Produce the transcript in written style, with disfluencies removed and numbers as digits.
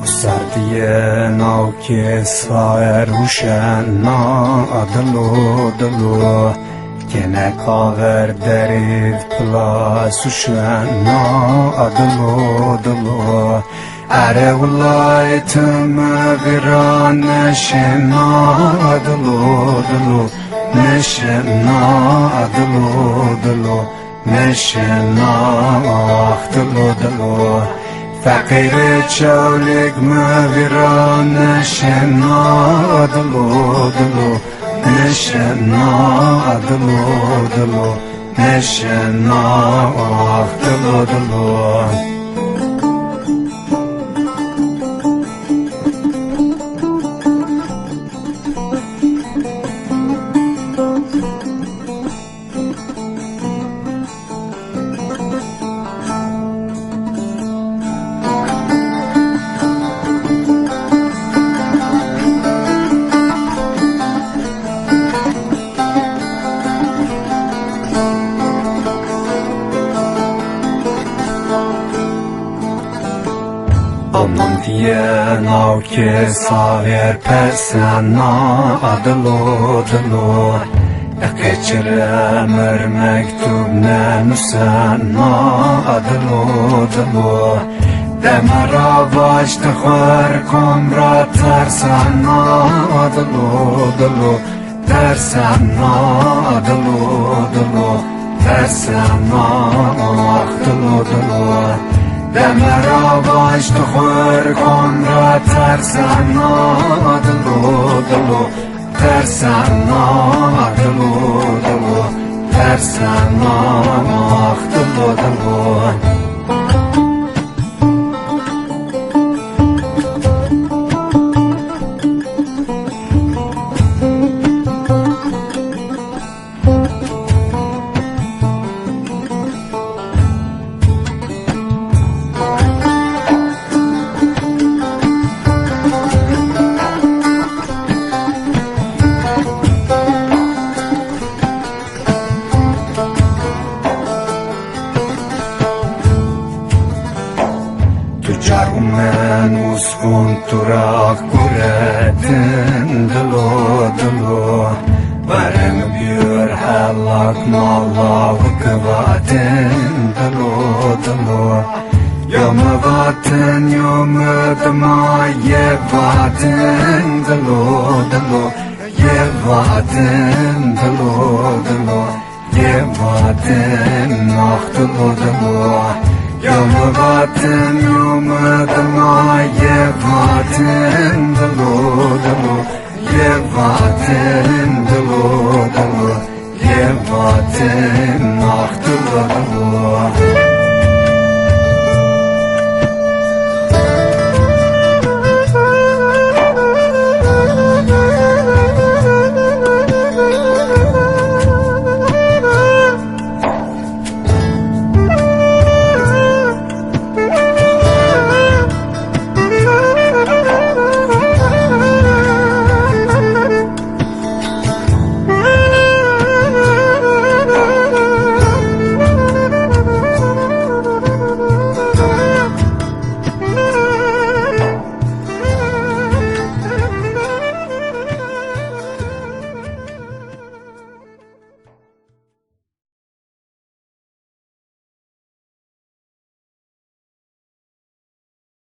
سردیه ناو که سایر روشنا دلو دلو که نکاور درید پلاس وشنا دلو دلو اره والله تم غیران نشنا دلو دلو نشنا دلو دلو نشنا دلو دلو فقیر چولک مغیران نشنا دلو دلو نشنا دلو دلو نشنا دلو دلو Aman diye nav ke saver persena dilo dilo Geçiremir mektubne nusena dilo dilo Demer avaç tıkvar komra tersena dilo dilo Tersena dilo dilo Tersena dilo dilo Demer avaç tıkvar komra tersena dilo dilo Tersena dilo dilo Tersena dilo dilo Tüccar men uskun turak kuretin dilo dilo Varım bir halak malla vıkıvatin dilo dilo Yomı vatin yomı dıma yevatin dilo dilo Yevatin dilo dilo Yevatin ah dilo dilo Yomı vatin yomı dıma yevatin dilo dilo Yevatin dilo dilo Yevatin ah dilo dilo